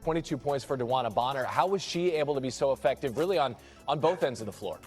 22 points for DeWanna Bonner. How was she able to be so effective really on both ends of the floor?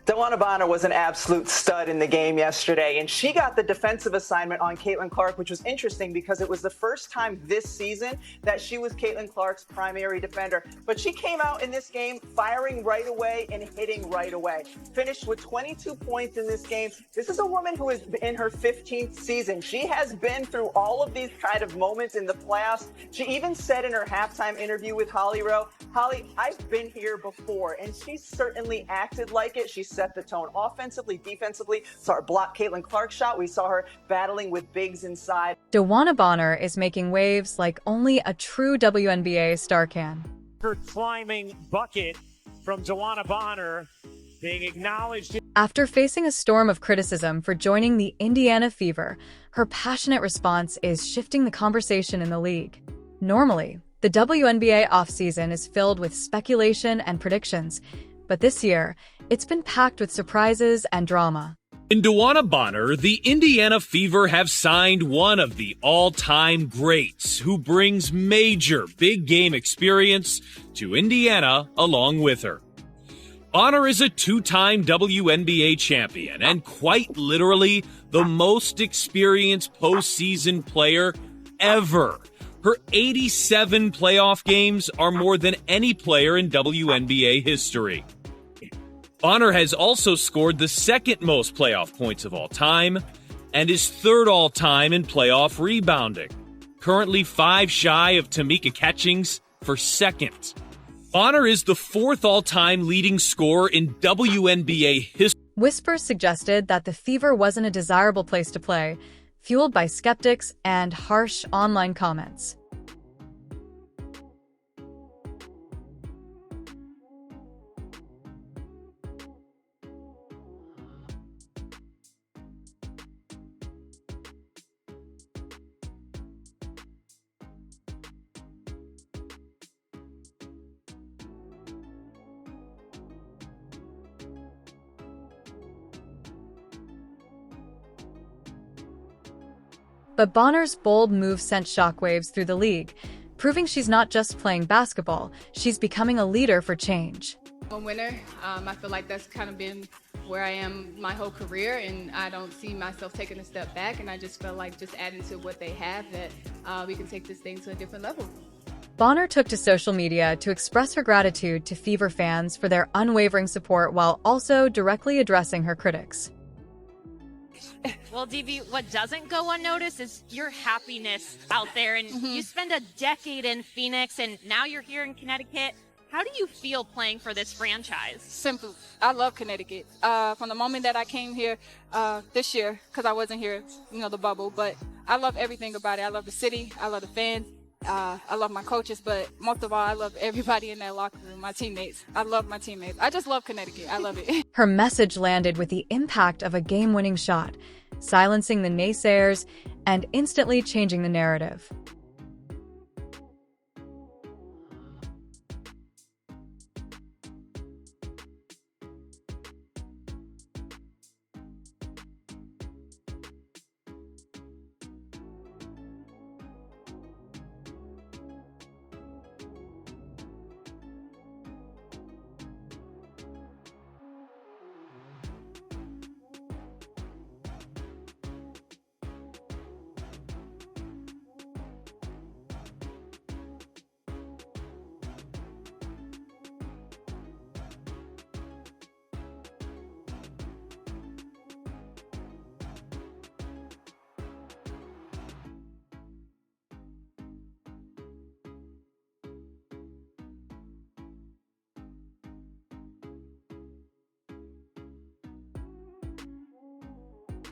DeWanna Bonner was an absolute stud in the game yesterday, and she got the defensive assignment on Caitlin Clark, which was interesting because it was the first time this season that she was Caitlin Clark's primary defender. But she came out in this game firing right away and hitting right away. Finished with 22 points in this game. This is a woman who is in her 15th season. She has been through all of these kind of moments in the playoffs. She even said in her halftime interview with Holly Rowe, "Holly, I've been here before," and she certainly acted like it. She set the tone offensively, defensively. Saw her block Caitlin Clark's shot. We saw her battling with bigs inside. DeWanna Bonner is making waves like only a true WNBA star can. Her climbing bucket from DeWanna Bonner being acknowledged. After facing a storm of criticism for joining the Indiana Fever, her passionate response is shifting the conversation in the league. Normally, the WNBA offseason is filled with speculation and predictions, but this year, it's been packed with surprises and drama. In DeWanna Bonner, the Indiana Fever have signed one of the all-time greats who brings major big game experience to Indiana along with her. Bonner is a two-time WNBA champion and quite literally the most experienced postseason player ever. Her 87 playoff games are more than any player in WNBA history. Bonner has also scored the second most playoff points of all time and is third all-time in playoff rebounding, currently 5 shy of Tamika Catchings for second. Bonner is the fourth all-time leading scorer in WNBA history. Whispers suggested that the Fever wasn't a desirable place to play, fueled by skeptics and harsh online comments. But Bonner's bold move sent shockwaves through the league, proving she's not just playing basketball, she's becoming a leader for change. I'm a winner. I feel like that's kind of been where I am my whole career, and I don't see myself taking a step back, and I just feel like just adding to what they have that we can take this thing to a different level. Bonner took to social media to express her gratitude to Fever fans for their unwavering support while also directly addressing her critics. Well, DB, what doesn't go unnoticed is your happiness out there. And you spend a decade in Phoenix, and now you're here in Connecticut. How do you feel playing for this franchise? Simple. I love Connecticut. From the moment that I came here this year, because I wasn't here, the bubble, but I love everything about it. I love the city. I love the fans. I love my coaches, but most of all, I love everybody in that locker room, my teammates. I love my teammates. I just love Connecticut. I love it. Her message landed with the impact of a game-winning shot, silencing the naysayers and instantly changing the narrative.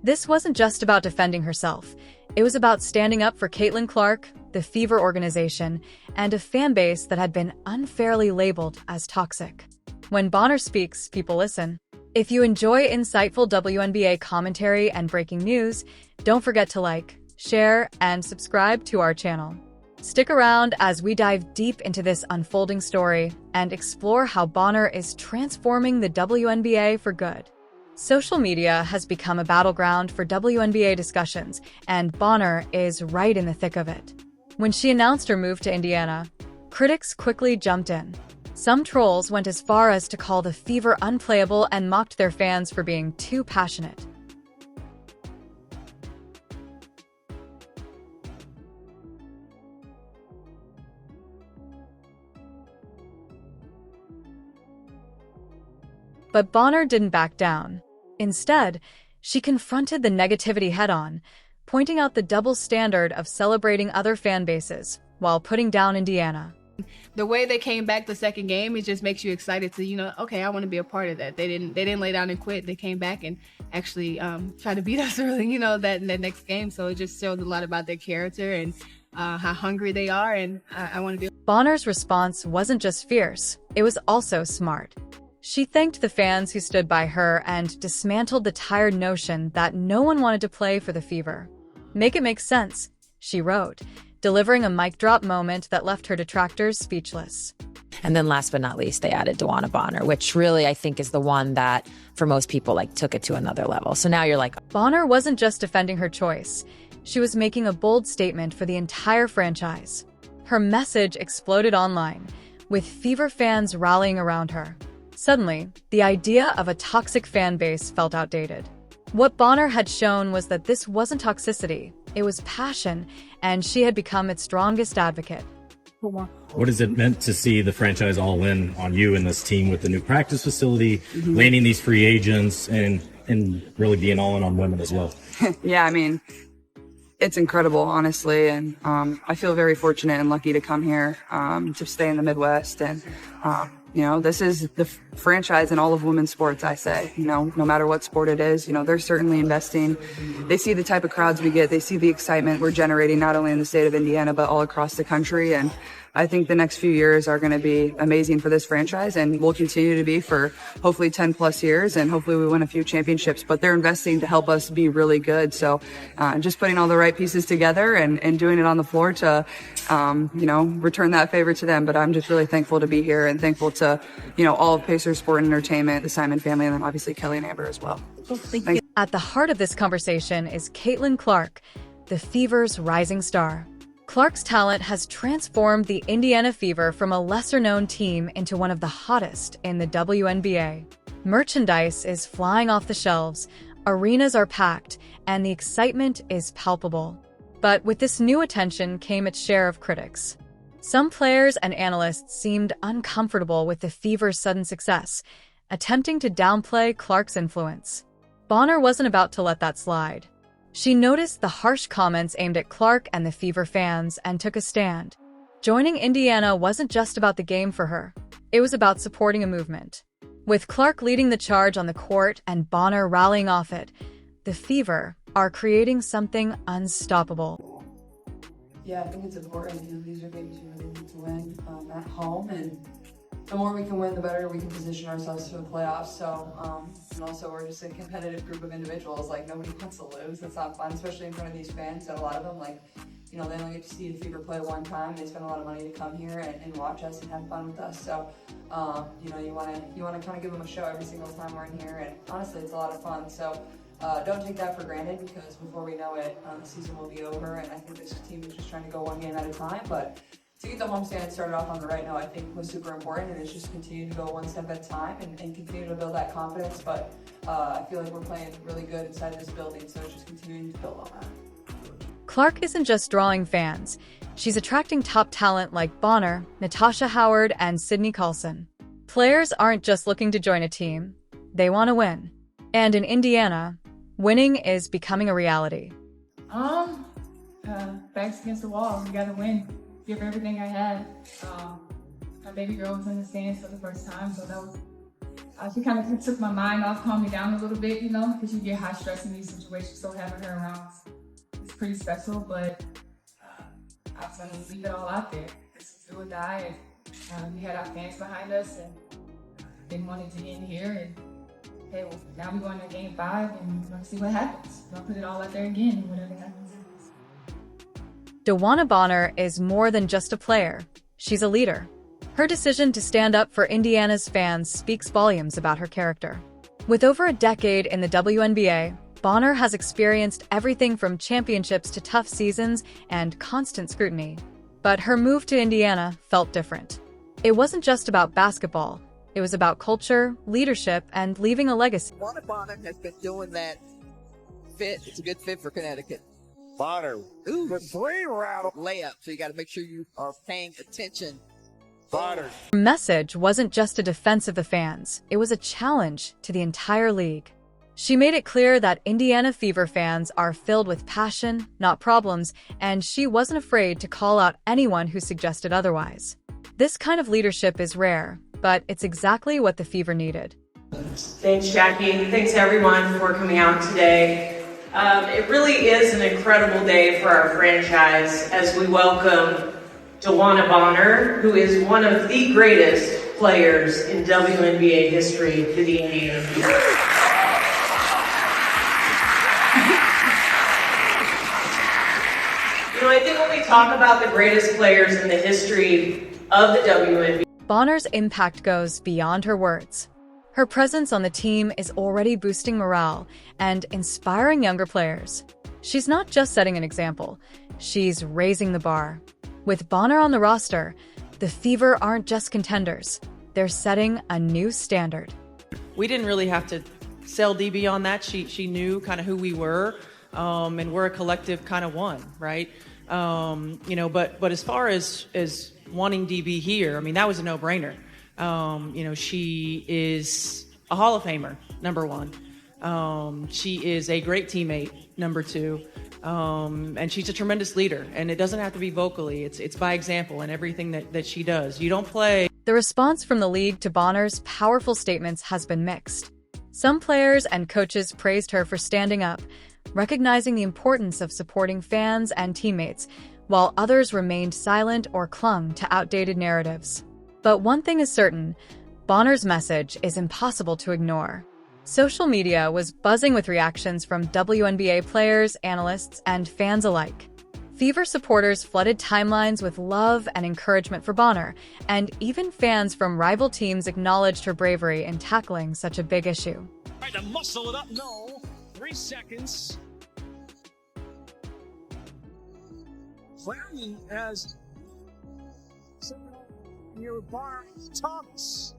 This wasn't just about defending herself. It was about standing up for Caitlin Clark, the Fever organization, and a fan base that had been unfairly labeled as toxic. When Bonner speaks, people listen. If you enjoy insightful WNBA commentary and breaking news, don't forget to like, share, and subscribe to our channel. Stick around as we dive deep into this unfolding story and explore how Bonner is transforming the WNBA for good. Social media has become a battleground for WNBA discussions, and Bonner is right in the thick of it. When she announced her move to Indiana, critics quickly jumped in. Some trolls went as far as to call the Fever unplayable and mocked their fans for being too passionate. But Bonner didn't back down. Instead, she confronted the negativity head-on, pointing out the double standard of celebrating other fan bases while putting down Indiana. The way they came back the second game, it just makes you excited to, okay, I want to be a part of that. They didn't lay down and quit. They came back and actually try to beat us early, that next game. So it just shows a lot about their character and how hungry they are. And I want to be. Bonner's response wasn't just fierce, it was also smart. She thanked the fans who stood by her and dismantled the tired notion that no one wanted to play for the Fever. "Make it make sense," she wrote, delivering a mic drop moment that left her detractors speechless. And then last but not least, they added DeWanna Bonner, which really I think is the one that, for most people, took it to another level. So now you're like... Bonner wasn't just defending her choice. She was making a bold statement for the entire franchise. Her message exploded online, with Fever fans rallying around her. Suddenly, the idea of a toxic fan base felt outdated. What Bonner had shown was that this wasn't toxicity, it was passion, and she had become its strongest advocate. What has it meant to see the franchise all in on you and this team with the new practice facility, landing these free agents, and really being all in on women as well? Yeah, it's incredible, honestly, and I feel very fortunate and lucky to come here to stay in the Midwest. And this is the franchise in all of women's sports, I say. No matter what sport it is, they're certainly investing. They see the type of crowds we get. They see the excitement we're generating not only in the state of Indiana, but all across the country. And I think the next few years are going to be amazing for this franchise, and will continue to be for hopefully 10 plus years, and hopefully we win a few championships. But they're investing to help us be really good. So just putting all the right pieces together and doing it on the floor to, return that favor to them. But I'm just really thankful to be here and thankful to, all of Pacers Sport and Entertainment, the Simon family, and then obviously Kelly and Amber as well. Thank you. At the heart of this conversation is Caitlin Clark, the Fever's rising star. Clark's talent has transformed the Indiana Fever from a lesser-known team into one of the hottest in the WNBA. Merchandise is flying off the shelves, arenas are packed, and the excitement is palpable. But with this new attention came its share of critics. Some players and analysts seemed uncomfortable with the Fever's sudden success, attempting to downplay Clark's influence. Bonner wasn't about to let that slide. She noticed the harsh comments aimed at Clark and the Fever fans and took a stand. Joining Indiana wasn't just about the game for her. It was about supporting a movement. With Clark leading the charge on the court and Bonner rallying off it, the Fever are creating something unstoppable. Yeah, I think it's important. These are games you really need to win at home, and the more we can win, the better we can position ourselves for the playoffs. So, and also we're just a competitive group of individuals. Nobody wants to lose. It's not fun, especially in front of these fans. And a lot of them, they only get to see the Fever play one time. They spend a lot of money to come here and watch us and have fun with us. So, you want to kind of give them a show every single time we're in here. And honestly, it's a lot of fun. So, don't take that for granted, because before we know it, the season will be over. And I think this team is just trying to go one game at a time. But to get the homestand started off on the right note, I think was super important, and it's just continue to go one step at a time and continue to build that confidence. But I feel like we're playing really good inside this building, so it's just continuing to build on that. Clark isn't just drawing fans. She's attracting top talent like Bonner, Natasha Howard, and Sydney Carlson. Players aren't just looking to join a team. They want to win. And in Indiana, winning is becoming a reality. Backs against the wall. We gotta win. Give everything I had. My baby girl was in the stands for the first time, so that was, she kind of took my mind off, calmed me down a little bit, because you get high stress in these situations, so having her around is pretty special. But I was gonna leave it all out there. This is do or die, and we had our fans behind us, and didn't want it to end here. And hey, well, now we're going to Game 5, and we're gonna see what happens. We're gonna put it all out there again, and whatever happens. DeWanna Bonner is more than just a player. She's a leader. Her decision to stand up for Indiana's fans speaks volumes about her character. With over a decade in the WNBA, Bonner has experienced everything from championships to tough seasons and constant scrutiny. But her move to Indiana felt different. It wasn't just about basketball. It was about culture, leadership, and leaving a legacy. DeWanna Bonner has been doing that fit. It's a good fit for Connecticut. Bonner. Ooh, The three rattle. layup. So you got to make sure you are paying attention. Bonner. Her message wasn't just a defense of the fans. It was a challenge to the entire league. She made it clear that Indiana Fever fans are filled with passion, not problems, and she wasn't afraid to call out anyone who suggested otherwise. This kind of leadership is rare, but it's exactly what the Fever needed. Thanks, Jackie. Thanks, everyone, for coming out today. It really is an incredible day for our franchise as we welcome DeWanna Bonner, who is one of the greatest players in WNBA history, to the Indiana Fever. I think when we talk about the greatest players in the history of the WNBA, Bonner's impact goes beyond her words. Her presence on the team is already boosting morale and inspiring younger players. She's not just setting an example, she's raising the bar. With Bonner on the roster, the Fever aren't just contenders, they're setting a new standard. We didn't really have to sell DB on that. She knew kind of who we were, and we're a collective kind of one, right? But as far as wanting DB here, I mean, that was a no-brainer. She is a Hall of Famer, number one. She is a great teammate, number two. And she's a tremendous leader. And it doesn't have to be vocally. It's by example and everything that she does. You don't play. The response from the league to Bonner's powerful statements has been mixed. Some players and coaches praised her for standing up, recognizing the importance of supporting fans and teammates, while others remained silent or clung to outdated narratives. But one thing is certain, Bonner's message is impossible to ignore. Social media was buzzing with reactions from WNBA players, analysts, and fans alike. Fever supporters flooded timelines with love and encouragement for Bonner, and even fans from rival teams acknowledged her bravery in tackling such a big issue. Trying to muscle it up. No. 3 seconds. Flaherty has your bar Thomas.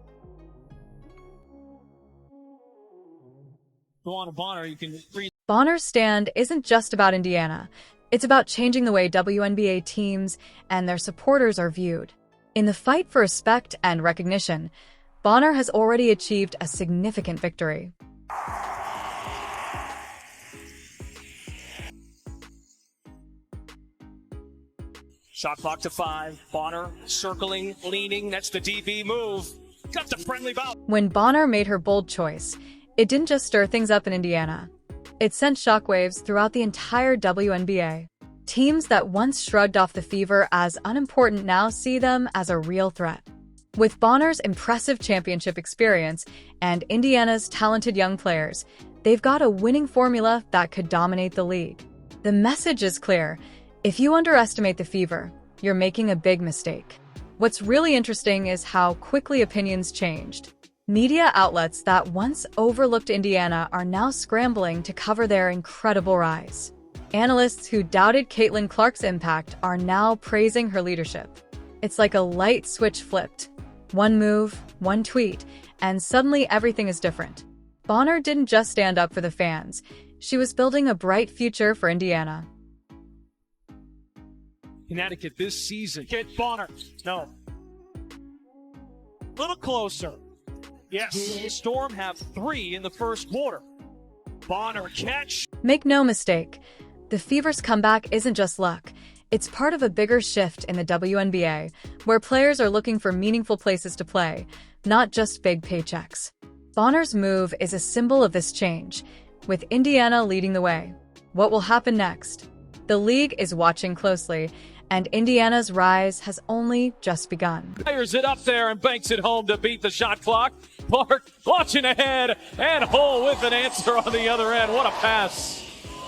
DeWanna Bonner, you can read. Bonner's stand isn't just about Indiana. It's about changing the way WNBA teams and their supporters are viewed. In the fight for respect and recognition, Bonner has already achieved a significant victory. Shot clock to 5. Bonner circling, leaning. That's the DB move. Got the friendly bout. When Bonner made her bold choice, it didn't just stir things up in Indiana. It sent shockwaves throughout the entire WNBA. Teams that once shrugged off the Fever as unimportant now see them as a real threat. With Bonner's impressive championship experience and Indiana's talented young players, they've got a winning formula that could dominate the league. The message is clear. If you underestimate the Fever, you're making a big mistake. What's really interesting is how quickly opinions changed. Media outlets that once overlooked Indiana are now scrambling to cover their incredible rise. Analysts who doubted Caitlin Clark's impact are now praising her leadership. It's like a light switch flipped. One move, one tweet, and suddenly everything is different. Bonner didn't just stand up for the fans. She was building a bright future for Indiana. Connecticut this season. Get Bonner. No. A little closer. Yes. Storm have 3 in the first quarter. Bonner catch. Make no mistake, the Fever's comeback isn't just luck. It's part of a bigger shift in the WNBA, where players are looking for meaningful places to play, not just big paychecks. Bonner's move is a symbol of this change, with Indiana leading the way. What will happen next? The league is watching closely, and Indiana's rise has only just begun. Fires it up there and banks it home to beat the shot clock. Clark launching ahead, and Hull with an answer on the other end. What a pass.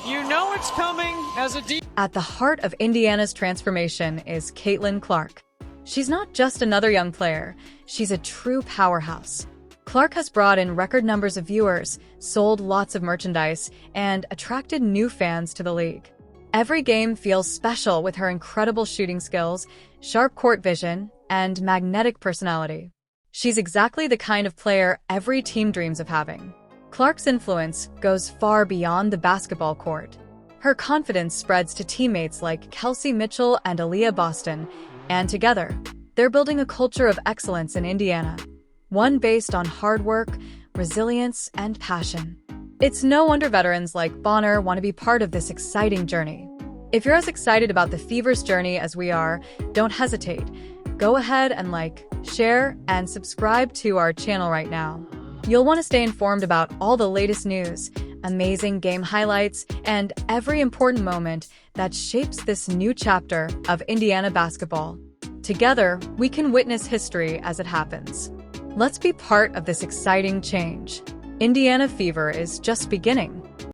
You know it's coming as a deep. At the heart of Indiana's transformation is Caitlin Clark. She's not just another young player, she's a true powerhouse. Clark has brought in record numbers of viewers, sold lots of merchandise, and attracted new fans to the league. Every game feels special with her incredible shooting skills. sharp court vision, and magnetic personality. She's exactly the kind of player every team dreams of having. Clark's influence goes far beyond the basketball court. Her confidence spreads to teammates like Kelsey Mitchell and Aaliyah Boston, and together, they're building a culture of excellence in Indiana, one based on hard work, resilience, and passion. It's no wonder veterans like Bonner want to be part of this exciting journey. If you're as excited about the Fever's journey as we are, don't hesitate. Go ahead and like, share, and subscribe to our channel right now. You'll want to stay informed about all the latest news, amazing game highlights, and every important moment that shapes this new chapter of Indiana basketball. Together, we can witness history as it happens. Let's be part of this exciting change. Indiana Fever is just beginning.